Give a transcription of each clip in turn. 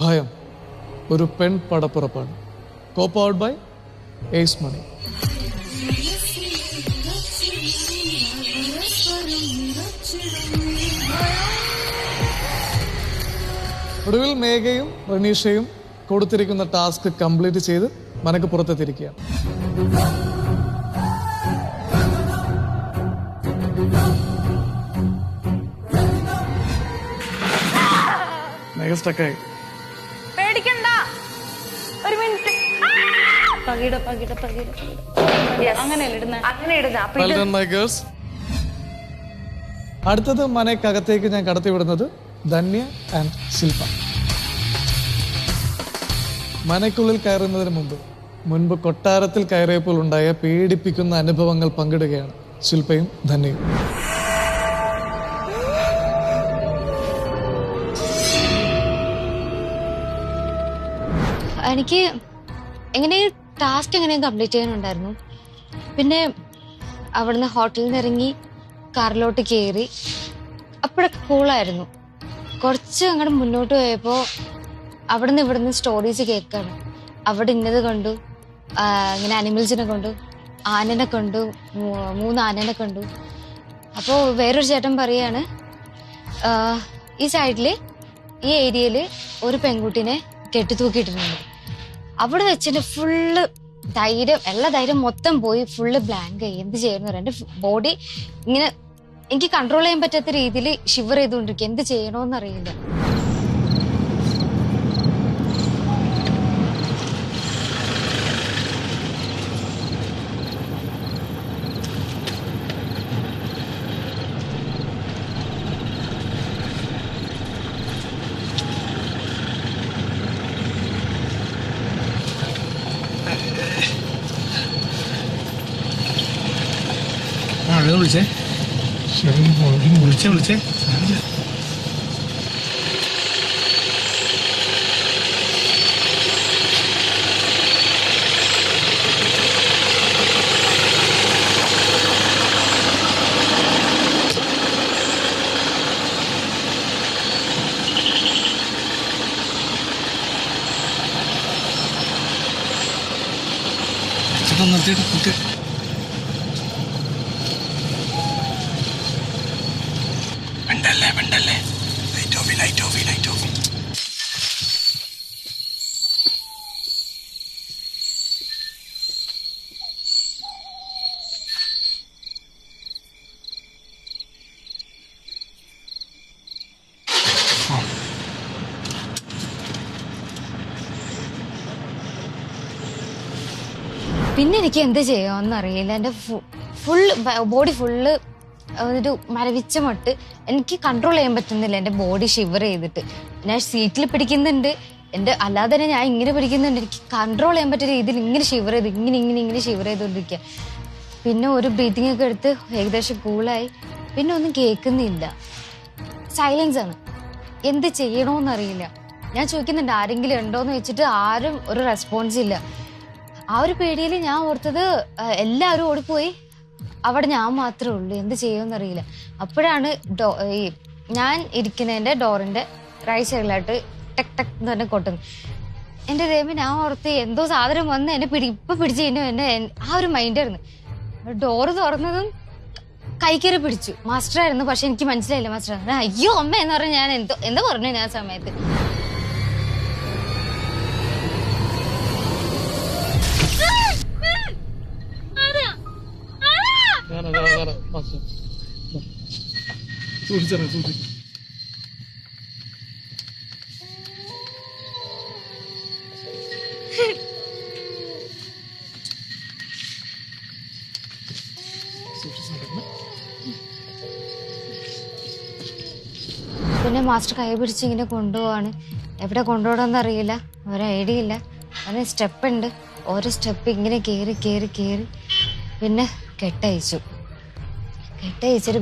ഭയം ഒരു പെൺ പടപ്പുറപ്പാണ്. കോപ്പൗട്ട് ബൈ ഏസ് മണി. ഒടുവിൽ മേഘയും റനീഷയും കൊടുത്തിരിക്കുന്ന ടാസ്ക് കംപ്ലീറ്റ് ചെയ്ത് മനക്ക് പുറത്തെത്തിയിരിക്കുകയാണ്. മേഘ സ്റ്റക്കായി. പേടിക്കണ്ട, ഒരു മിനിറ്റ്. അടുത്തത് മനക്കകത്തേക്ക് ഞാൻ കടത്തിവിടുന്നത് ധന്യ ആൻഡ് ശില്പ. മനയ്ക്കുള്ളിൽ കയറുന്നതിന് മുൻപ് കൊട്ടാരത്തിൽ കയറിയപ്പോൾ ഉണ്ടായ പേടിപ്പിക്കുന്ന അനുഭവങ്ങൾ പങ്കിടുകയാണ് ശില്പയും ധന്യയും. എനിക്ക് എങ്ങനെയും ടാസ്ക് എങ്ങനെയും കംപ്ലീറ്റ് ചെയ്യാനുണ്ടായിരുന്നു. പിന്നെ അവിടുന്ന് ഹോട്ടലിൽ നിന്ന് ഇറങ്ങി കാറിലോട്ട് കയറി. അപ്പോഴൊക്കെ കൂളായിരുന്നു. കുറച്ച് അങ്ങോട്ട് മുന്നോട്ട് പോയപ്പോൾ അവിടുന്ന് ഇവിടുന്ന് സ്റ്റോറീസ് കേൾക്കാണ്. അവിടെ ഇന്നത് കണ്ടു, ഇങ്ങനെ അനിമൽസിനെ കണ്ടു, ആനനെ കണ്ടു, 3 ആനനെ കണ്ടു. അപ്പോൾ വേറൊരു ചേട്ടൻ പറയാണ്, ഈ സൈഡിൽ ഈ ഏരിയയിൽ ഒരു പെൺകുട്ടീനെ കെട്ടിത്തൂക്കിയിട്ടിട്ടുണ്ട്. അവിടെ വെച്ചിട്ട് ഫുള്ള് ധൈര്യം, എല്ലാ ധൈര്യം മൊത്തം പോയി, ഫുള്ള് ബ്ലാങ്ക് ആയി. എന്ത് ചെയ്യുന്നു പറയാം. എൻ്റെ ബോഡി ഇങ്ങനെ എനിക്ക് കൺട്രോൾ ചെയ്യാൻ പറ്റാത്ത രീതിയിൽ ഷിവർ ചെയ്തുകൊണ്ടിരിക്കുക. എന്ത് ചെയ്യണോന്നറിയില്ല. വിളിച്ചേ വിളിച്ചേ നിർത്തിയിട്ട് കുട്ടി വേണ്ടല്ലേ ലൈറ്റ് ഓഫ്. പിന്നെ എനിക്ക് എന്ത് ചെയ്യാമെന്നറിയില്ല. എൻ്റെ ബോഡി ഫുള്ള് ഒരു മരവിച്ച മട്ട്. എനിക്ക് കൺട്രോൾ ചെയ്യാൻ പറ്റുന്നില്ല. എൻ്റെ ബോഡി ഷിവർ ചെയ്തിട്ട് ഞാൻ സീറ്റിൽ പിടിക്കുന്നുണ്ട്, എൻ്റെ അല്ലാതെ തന്നെ ഞാൻ ഇങ്ങനെ പിടിക്കുന്നുണ്ട്. എനിക്ക് കൺട്രോൾ ചെയ്യാൻ പറ്റിയ രീതിയിൽ ഇങ്ങനെ ഷിവർ ചെയ്ത് ഇങ്ങനെ ഷിവർ ചെയ്തുകൊണ്ടിരിക്കുക. പിന്നെ ഒരു ബ്രീത്തിങ് ഒക്കെ എടുത്ത് ഏകദേശം കൂളായി. പിന്നെ ഒന്നും കേൾക്കുന്നില്ല, സൈലൻസ് ആണ്. എന്ത് ചെയ്യണോന്നറിയില്ല. ഞാൻ ചോദിക്കുന്നുണ്ട് ആരെങ്കിലും ഉണ്ടോയെന്ന് വെച്ചിട്ട് ആരും ഒരു റെസ്പോൺസ് ഇല്ല. ആ ഒരു പേടിയിൽ ഞാൻ ഓർത്തത് എല്ലാവരും ഓടിപ്പോയി, അവിടെ ഞാൻ മാത്രമേ ഉള്ളൂ. എന്ത് ചെയ്യുമെന്നറിയില്ല. അപ്പോഴാണ് ഞാൻ ഇരിക്കുന്നതിൻ്റെ ഡോറിൻ്റെ റൈറ്റ് സൈഡിലായിട്ട് ടെക് ടെക് എന്ന് തന്നെ കൊട്ടുന്നു. എൻ്റെ ദൈവം, ഞാൻ ഓർത്ത് എന്തോ സാധനം വന്ന് എന്നെ പിടിച്ച് എന്നെ ആ ഒരു മൈൻഡായിരുന്നു. ഡോറ് തുറന്നതും കൈക്കറി പിടിച്ചു. മാസ്റ്ററായിരുന്നു, പക്ഷെ എനിക്ക് മനസ്സിലായില്ല മാസ്റ്റർ. അയ്യോ അമ്മ എന്ന് പറഞ്ഞാൽ ഞാൻ എന്തോ പറഞ്ഞു ഞാൻ ആ സമയത്ത്. പിന്നെ മാസ്റ്റർ കൈ പിടിച്ച് ഇങ്ങനെ കൊണ്ടുപോവാണ്. എവിടെ കൊണ്ടുപോകണമെന്ന് അറിയില്ല, ഒരു ഐഡിയ ഇല്ല. അതിന് സ്റ്റെപ്പ് ഉണ്ട്, ഓരോ സ്റ്റെപ്പ് ഇങ്ങനെ കയറി പിന്നെ കെട്ടയച്ചിട്ട്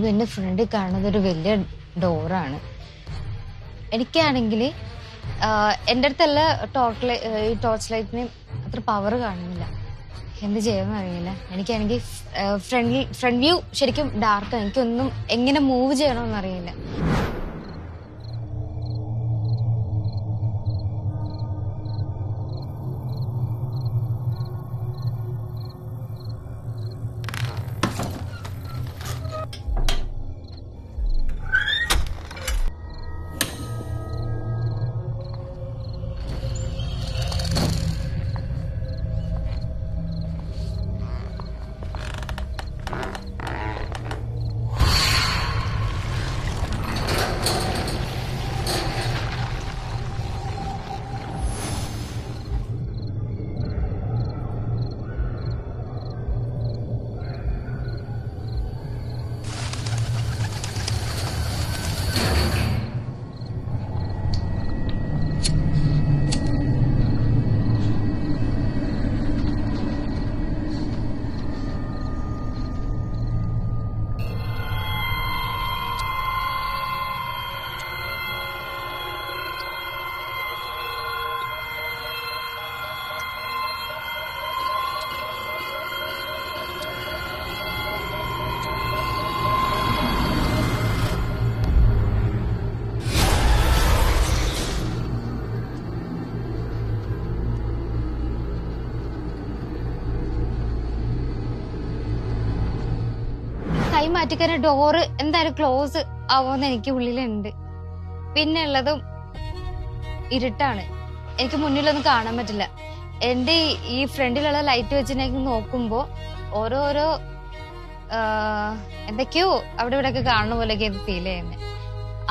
പിന്നെ ഫ്രണ്ടിൽ കാണുന്നത് ഒരു വലിയ ഡോറാണ്. എനിക്കാണെങ്കിൽ എൻ്റെ അടുത്തല്ല ഈ ടോർച്ച് ലൈറ്റിന് അത്ര പവർ കാണുന്നില്ല. എന്ത് ചെയ്യുമെന്ന് അറിയില്ല. എനിക്കാണെങ്കിൽ ഫ്രണ്ട് വ്യൂ ശരിക്കും ഡാർക്കാണ്. എനിക്കൊന്നും എങ്ങനെ മൂവ് ചെയ്യണമെന്ന് അറിയില്ല. കൈ മാറ്റിക്കാൻ ഡോറ് എന്തായാലും ക്ലോസ് ആവുമെന്ന് എനിക്ക് ഉള്ളിലുണ്ട്. പിന്നെ ഉള്ളതും ഇരുട്ടാണ്, എനിക്ക് മുന്നിലൊന്നും കാണാൻ പറ്റില്ല. എന്റെ ഈ ഫ്രണ്ടിലുള്ള ലൈറ്റ് വെച്ച് എനിക്ക് നോക്കുമ്പോ ഓരോരോ എന്തൊക്കെയോ അവിടെ ഇവിടെ ഒക്കെ കാണുന്ന പോലെയൊക്കെ ഇത് ഫീൽ ചെയ്യുന്നത്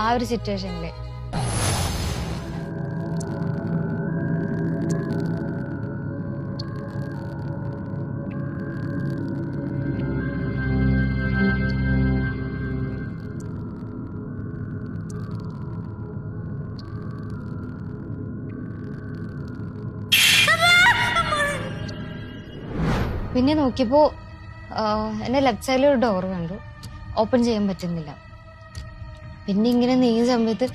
ആ ഒരു സിറ്റുവേഷനില്. പിന്നെ നോക്കിയപ്പോ എന്റെ ലെഫ്റ്റ് സൈഡിൽ ഒരു ഡോർ കണ്ടു, ഓപ്പൺ ചെയ്യാൻ പറ്റുന്നില്ല. പിന്നെ ഇങ്ങനെ നീങ്ങുന്ന സമയത്ത്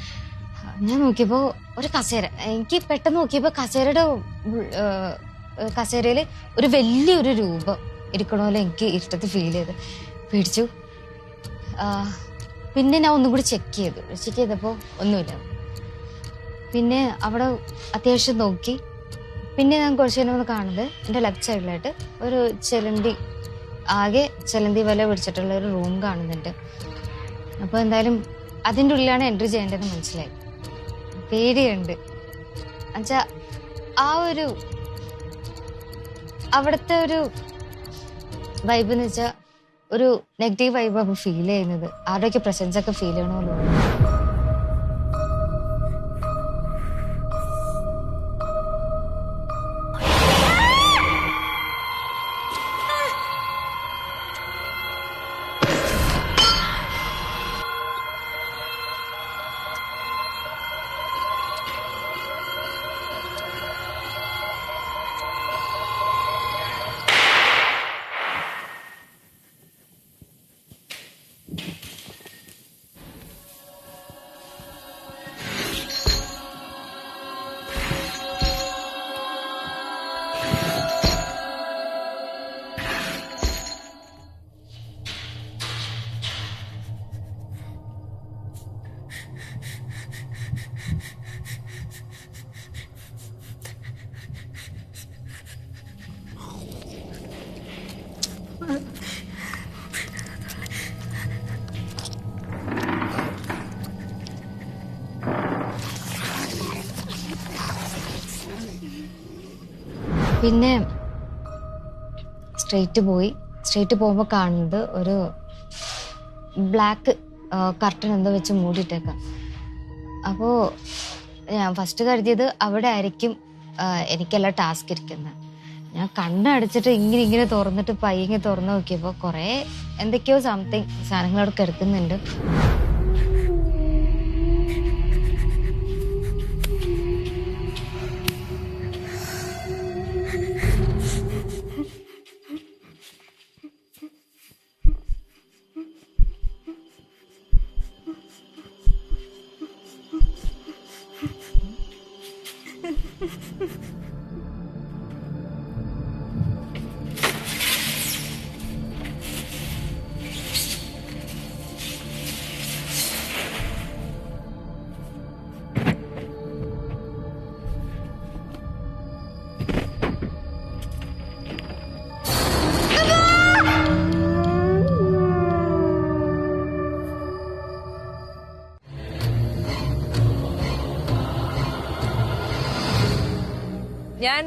ഞാൻ നോക്കിയപ്പോ ഒരു കസേര, എനിക്ക് പെട്ടെന്ന് നോക്കിയപ്പോ കസേരയില് ഒരു വലിയൊരു രൂപം ഇരിക്കണ പോലെ എനിക്ക് ഇരുട്ടത്ത് ഫീൽ ചെയ്ത് പേടിച്ചു. പിന്നെ ഞാൻ ഒന്നും കൂടി ചെക്ക് ചെയ്തപ്പോ ഒന്നുമില്ല. പിന്നെ അവിടെ അത്യാവശ്യം നോക്കി. പിന്നെ ഞാൻ കുറച്ച് നേരം കാണുന്നത് എൻ്റെ ലെഫ്റ്റ് സൈഡിലായിട്ട് ഒരു ചെലന്തി വല പിടിച്ചിട്ടുള്ള ഒരു റൂം കാണുന്നുണ്ട്. അപ്പൊ എന്തായാലും അതിൻ്റെ ഉള്ളിലാണ് എൻട്രി ചെയ്യേണ്ടതെന്ന് മനസ്സിലായി. പേടിയുണ്ട് എന്നുവെച്ചാ ആ ഒരു അവിടുത്തെ ഒരു വൈബ് എന്ന് വെച്ചാൽ ഒരു നെഗറ്റീവ് വൈബ് അപ്പൊ ഫീൽ ചെയ്യുന്നത്. ആരുടെയൊക്കെ പ്രസൻസ് ഒക്കെ ഫീൽ ചെയ്യണമല്ലോ. പിന്നെ സ്ട്രെയിറ്റ് പോകുമ്പോൾ കാണുന്നത് ഒരു ബ്ലാക്ക് കർട്ടൻ എന്തോ വെച്ച് മൂടിയിട്ടേക്കാം. അപ്പോൾ ഞാൻ ഫസ്റ്റ് കരുതിയത് അവിടെ ആയിരിക്കും എനിക്കെല്ലാം ടാസ്ക് ഇരിക്കുന്നത്. ഞാൻ കണ്ണടച്ചിട്ട് ഇങ്ങനെ തുറന്നിട്ട് പയ്യെ തുറന്നു നോക്കിയപ്പോൾ കുറേ എന്തൊക്കെയോ സംതിങ് സാധനങ്ങളവിടെ കിടക്കുന്നുണ്ട്. ഞാൻ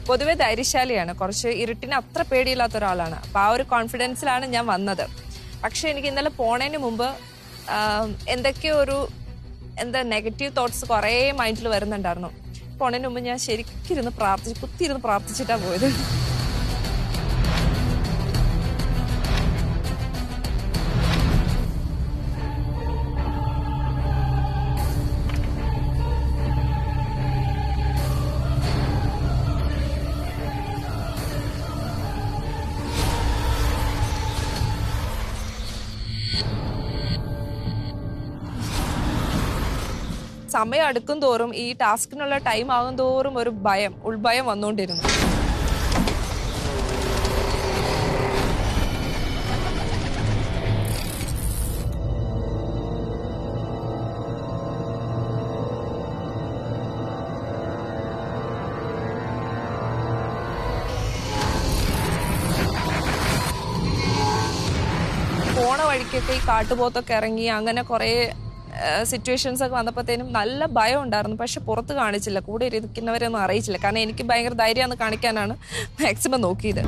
പൊതുവെ ധൈര്യശാലിയാണ്, കുറച്ച് ഇരുട്ടിന് അത്ര പേടിയില്ലാത്ത ഒരാളാണ്. അപ്പൊ ആ ഒരു കോൺഫിഡൻസിലാണ് ഞാൻ വന്നത്. പക്ഷെ എനിക്ക് ഇന്നലെ പോണതിന് മുമ്പ് എന്തൊക്കെയോ നെഗറ്റീവ് തോട്ട്സ് കുറേ മൈൻഡിൽ വരുന്നുണ്ടായിരുന്നു. പോണതിന് മുമ്പ് ഞാൻ ശരിക്കും കുത്തിയിരുന്ന് പ്രാർത്ഥിച്ചിട്ടാ പോയത്. സമയം അടുക്കും തോറും ഈ ടാസ്കിനുള്ള ടൈം ആകും തോറും ഒരു ഉൾഭയം വന്നുകൊണ്ടിരുന്നു. പോണ വഴിക്കൊക്കെ ഈ കാട്ടുപോത്തൊക്കെ ഇറങ്ങി അങ്ങനെ കുറേ സിറ്റുവേഷൻസ് ഒക്കെ വന്നപ്പോഴത്തേനും നല്ല ഭയം ഉണ്ടായിരുന്നു. പക്ഷെ പുറത്ത് കാണിച്ചില്ല, കൂടെ ഇരിക്കുന്നവരൊന്നും അറിയിച്ചില്ല. കാരണം എനിക്ക് ഭയങ്കര ധൈര്യമെന്ന് കാണിക്കാനാണ് മാക്സിമം നോക്കിയത്.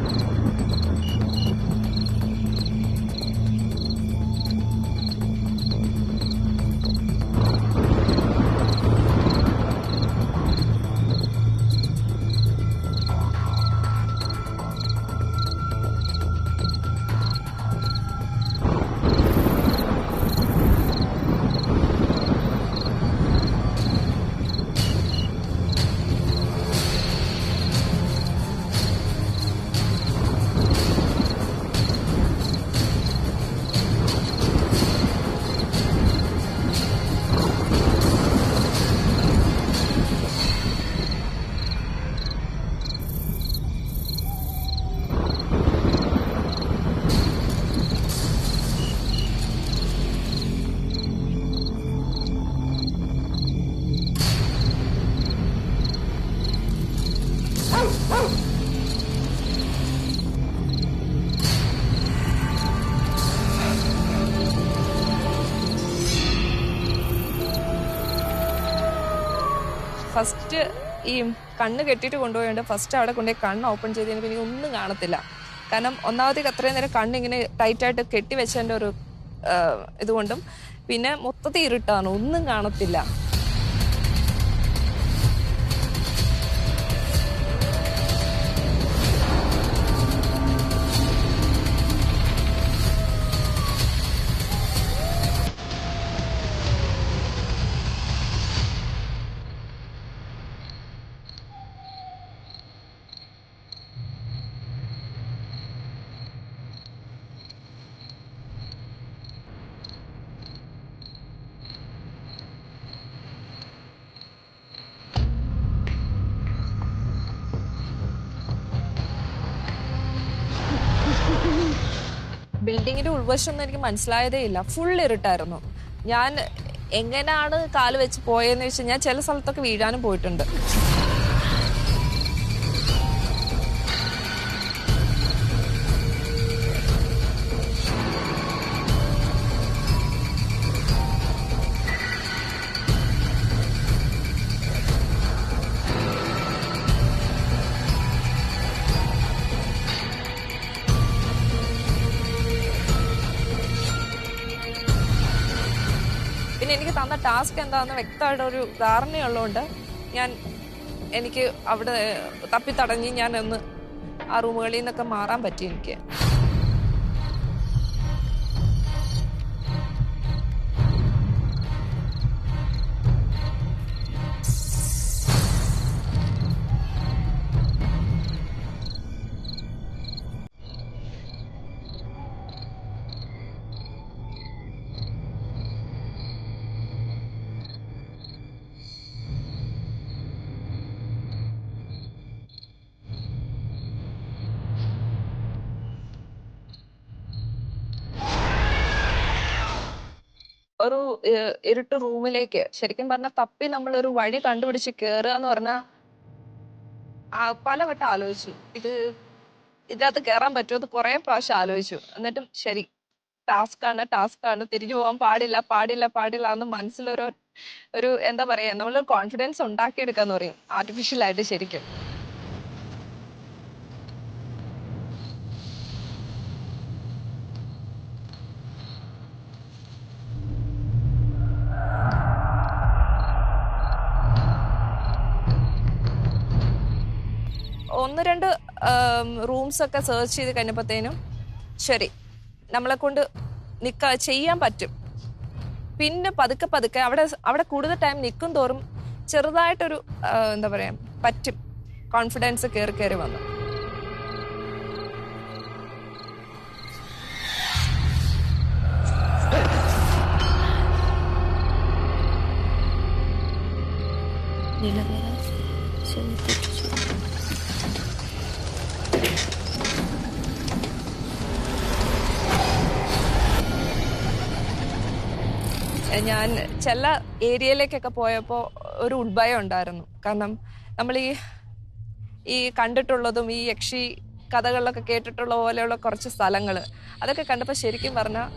ഫസ്റ്റ് ഈ കണ്ണ് കെട്ടിയിട്ട് കൊണ്ടുപോയുണ്ട്. ഫസ്റ്റ് അവിടെ കൊണ്ടുപോയി കണ്ണ് ഓപ്പൺ ചെയ്ത് കഴിഞ്ഞപ്പോൾ എനിക്ക് ഒന്നും കാണത്തില്ല. കാരണം ഒന്നാമത്തേക്ക് അത്രയും നേരം കണ്ണിങ്ങനെ ടൈറ്റായിട്ട് കെട്ടിവെച്ചതിൻ്റെ ഒരു ഇതുകൊണ്ടും പിന്നെ മൊത്തത്തിൽ ഇരുട്ടാണ്, ഒന്നും കാണത്തില്ല. ബിൽഡിങ്ങിന്റെ ഉൾവശമൊന്നും എനിക്ക് മനസ്സിലായതേ ഇല്ല, ഫുൾ ഇരുട്ടായിരുന്നു. ഞാൻ എങ്ങനെയാണ് കാല് വെച്ച് പോയെന്ന് വെച്ചാൽ ഞാൻ ചില സ്ഥലത്തൊക്കെ വീഴാനും പോയിട്ടുണ്ട്. പിന്നെ എനിക്ക് തന്ന ടാസ്ക് എന്താണെന്ന് വ്യക്തമായിട്ടൊരു ധാരണയുള്ളതുകൊണ്ട് എനിക്ക് അവിടെ തപ്പിത്തടഞ്ഞ് ഞാനൊന്ന് ആ റൂമുകളിൽ നിന്നൊക്കെ മാറാൻ പറ്റി എനിക്ക്. ഒരു ഇരുട്ട് റൂമിലേക്ക് ശരിക്കും പറഞ്ഞാൽ തപ്പി നമ്മളൊരു വഴി കണ്ടുപിടിച്ച് കയറുക എന്ന് പറഞ്ഞാൽ പലവട്ടം ആലോചിച്ചു. ഇതിനകത്ത് കയറാൻ പറ്റുമോ എന്ന് കുറെ പ്രാവശ്യം ആലോചിച്ചു. എന്നിട്ടും ശരി, ടാസ്ക് ആണ്, തിരിഞ്ഞു പോകാൻ പാടില്ല എന്ന് മനസ്സിലൊരു എന്താ പറയാ, നമ്മളൊരു കോൺഫിഡൻസ് ഉണ്ടാക്കിയെടുക്കാന്ന് പറയും ആർട്ടിഫിഷ്യൽ ആയിട്ട്. ശരിക്കും ഒന്ന് രണ്ട് റൂംസ് ഒക്കെ സെർച്ച് ചെയ്ത് കഴിഞ്ഞപ്പോഴത്തേനും ശരി, നമ്മളെ കൊണ്ട് ചെയ്യാൻ പറ്റും. പിന്നെ പതുക്കെ അവിടെ കൂടുതൽ ടൈം നിൽക്കും തോറും ചെറുതായിട്ടൊരു എന്താ പറയാ പറ്റും, കോൺഫിഡൻസ് കയറി വന്നു. ഞാൻ ചില ഏരിയയിലേക്കൊക്കെ പോയപ്പോൾ ഒരു ഉൾഭയം ഉണ്ടായിരുന്നു. കാരണം നമ്മൾ ഈ കണ്ടിട്ടുള്ളതും ഈ യക്ഷി കഥകളിലൊക്കെ കേട്ടിട്ടുള്ള പോലെയുള്ള കുറച്ച് സ്ഥലങ്ങൾ അതൊക്കെ കണ്ടപ്പോൾ ശരിക്കും പറഞ്ഞാൽ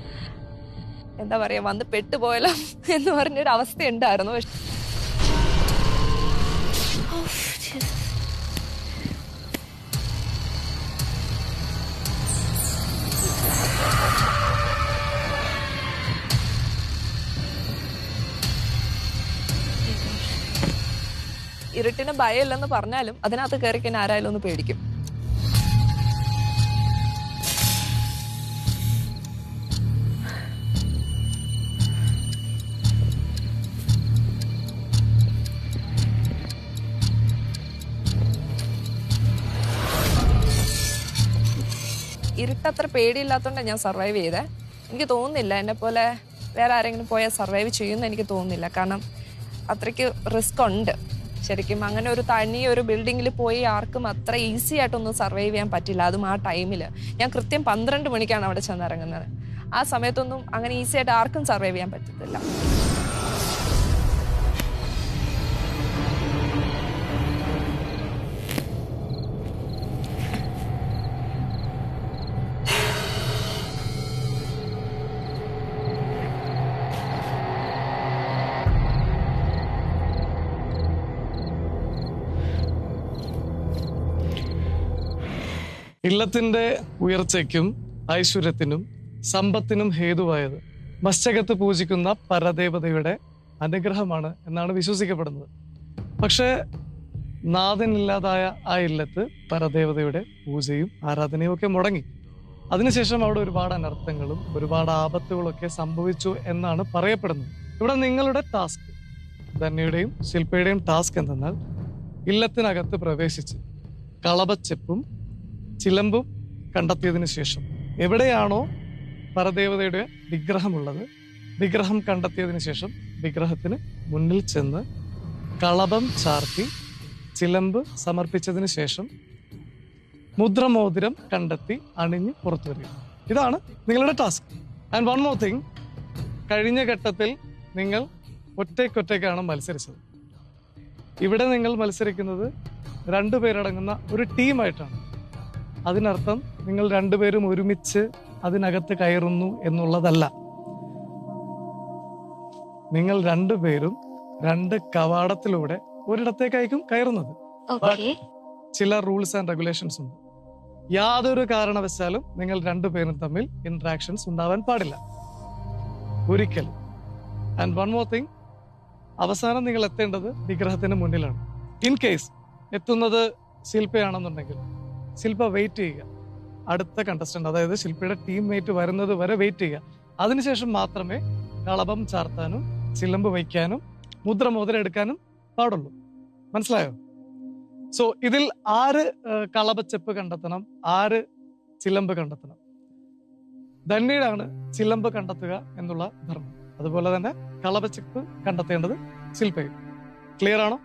എന്താ പറയാ വന്ന് പെട്ടുപോയല്ലോ എന്ന് പറഞ്ഞൊരു അവസ്ഥ ഉണ്ടായിരുന്നു. പക്ഷെ ഇരുട്ടിന് ഭയമില്ലെന്ന് പറഞ്ഞാലും അതിനകത്ത് കയറിക്കാൻ ആരായാലും ഒന്ന് പേടിക്കും. ഇരുട്ടത്ര പേടിയില്ലാത്തതുകൊണ്ടാണ് ഞാൻ സർവൈവ് ചെയ്തേ. എനിക്ക് തോന്നുന്നില്ല എന്നെ പോലെ വേറെ ആരെങ്കിലും പോയാൽ സർവൈവ് ചെയ്യുമെന്ന് എനിക്ക് തോന്നുന്നില്ല. കാരണം അത്രയ്ക്ക് റിസ്ക് ഉണ്ട് ശരിക്കും. അങ്ങനെ ഒരു ഒരു ബിൽഡിങ്ങിൽ പോയി ആർക്കും അത്ര ഈസി ആയിട്ടൊന്നും സർവൈവ് ചെയ്യാൻ പറ്റില്ല. അതും ആ ടൈമിൽ ഞാൻ കൃത്യം 12 മണിക്കാണ് അവിടെ ചെന്നിറങ്ങുന്നത്. ആ സമയത്തൊന്നും അങ്ങനെ ഈസി ആയിട്ട് ആർക്കും സർവൈവ് ചെയ്യാൻ പറ്റത്തില്ല. ഇല്ലത്തിന്റെ ഉയർച്ചയ്ക്കും ഐശ്വര്യത്തിനും സമ്പത്തിനും ഹേതുവായത് മസ്തകത്ത് പൂജിക്കുന്ന പരദേവതയുടെ അനുഗ്രഹമാണ് എന്നാണ് വിശ്വസിക്കപ്പെടുന്നത്. പക്ഷേ നാഥനില്ലാതായ ആ ഇല്ലത്ത് പരദേവതയുടെ പൂജയും ആരാധനയും ഒക്കെ മുടങ്ങി. അതിനുശേഷം അവിടെ ഒരുപാട് അനർത്ഥങ്ങളും ഒരുപാട് ആപത്തുകളൊക്കെ സംഭവിച്ചു എന്നാണ് പറയപ്പെടുന്നത്. ഇവിടെ നിങ്ങളുടെ ടാസ്ക്, ധന്യയുടെയും ശില്പയുടെയും ടാസ്ക് എന്തെന്നാൽ ഇല്ലത്തിനകത്ത് പ്രവേശിച്ച് കളഭച്ചെപ്പും ചിലമ്പും കണ്ടെത്തിയതിനു ശേഷം എവിടെയാണോ പരദേവതയുടെ വിഗ്രഹമുള്ളത്, വിഗ്രഹം കണ്ടെത്തിയതിനു ശേഷം വിഗ്രഹത്തിന് മുന്നിൽ ചെന്ന് കളഭം ചാർത്തി ചിലമ്പ് സമർപ്പിച്ചതിന് ശേഷം മുദ്രമോതിരം കണ്ടെത്തി അണിഞ്ഞ് പുറത്തു വരിക. ഇതാണ് നിങ്ങളുടെ task. And one more thing, കഴിഞ്ഞ ഘട്ടത്തിൽ നിങ്ങൾ ഒറ്റയ്ക്കൊറ്റയ്ക്കാണ് മത്സരിച്ചത്. ഇവിടെ നിങ്ങൾ മത്സരിക്കുന്നത് 2 പേരടങ്ങുന്ന ഒരു ടീമായിട്ടാണ്. അതിനർത്ഥം നിങ്ങൾ 2 പേരും ഒരുമിച്ച് അതിനകത്ത് കയറുന്നു എന്നുള്ളതല്ല. നിങ്ങൾ 2 പേരും 2 കവാടത്തിലൂടെ ഒരിടത്തേക്കായിരിക്കും കയറുന്നത്. ചില റൂൾസ് ആൻഡ് റെഗുലേഷൻസ് ഉണ്ട്. യാതൊരു കാരണവശാലും നിങ്ങൾ 2 പേരും തമ്മിൽ ഇന്ററാക്ഷൻസ് ഉണ്ടാവാൻ പാടില്ല ഒരിക്കലും. ആൻഡ് വൺ മോർ തിങ്, അവസാനം നിങ്ങൾ എത്തേണ്ടത് വിഗ്രഹത്തിന് മുന്നിലാണ്. ഇൻ കേസ് എത്തുന്നത് ശില്പയാണെന്നുണ്ടെങ്കിൽ ശില്പ വെയിറ്റ് ചെയ്യുക. അടുത്ത കണ്ടസ്റ്റന്റ്, അതായത് ശില്പയുടെ ടീംമേറ്റ് വരുന്നത് വരെ വെയിറ്റ് ചെയ്യുക. അതിനുശേഷം മാത്രമേ കളഭം ചാർത്താനും ചിലമ്പ് വയ്ക്കാനും മുദ്രമോതിരം എടുക്കാനും പാടുള്ളൂ. മനസ്സിലായോ? സോ ഇതിൽ ആര് കളഭച്ചെപ്പ് കണ്ടെത്തണം, ആര് ചിലമ്പ് കണ്ടെത്തണം? ധന്യയിലാണ് ചിലമ്പ് കണ്ടെത്തുക എന്നുള്ള ധർമ്മം. അതുപോലെ തന്നെ കളഭച്ചെപ്പ് കണ്ടെത്തേണ്ടത് ശില്പയും. ക്ലിയർ ആണോ?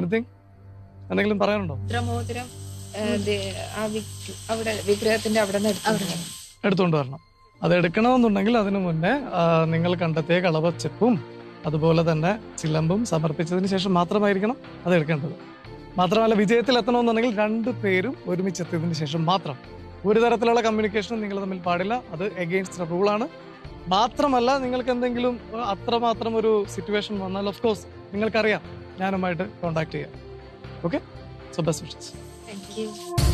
എനിത്തിങ് എന്തെങ്കിലും പറയാനുണ്ടോ? മുദ്രമോതിരം അവിടെ വിഗ്രഹത്തിന്റെ അവിടെ എടുത്തുകൊണ്ട് വരണം. അത് എടുക്കണമെന്നുണ്ടെങ്കിൽ അതിനു മുന്നേ നിങ്ങൾ കണ്ടെത്തിയ കളഭച്ചെപ്പും അതുപോലെ തന്നെ ചിലമ്പും സമർപ്പിച്ചതിന് ശേഷം മാത്രമായിരിക്കണം അത് എടുക്കേണ്ടത്. മാത്രമല്ല, വിജയത്തിൽ എത്തണമെന്നുണ്ടെങ്കിൽ 2 പേരും ഒരുമിച്ചെത്തിയതിനു ശേഷം മാത്രം. ഒരു തരത്തിലുള്ള കമ്മ്യൂണിക്കേഷനും നിങ്ങൾ തമ്മിൽ പാടില്ല. അത് എഗെയിൻസ്റ്റ് റൂളാണ്. മാത്രമല്ല, നിങ്ങൾക്ക് എന്തെങ്കിലും അത്രമാത്രം ഒരു സിറ്റുവേഷൻ വന്നാൽ ഓഫ് കോഴ്സ് നിങ്ങൾക്കറിയാം, ഞാനുമായിട്ട് കോണ്ടാക്ട് ചെയ്യാം. Okay, so best wishes. Thank you.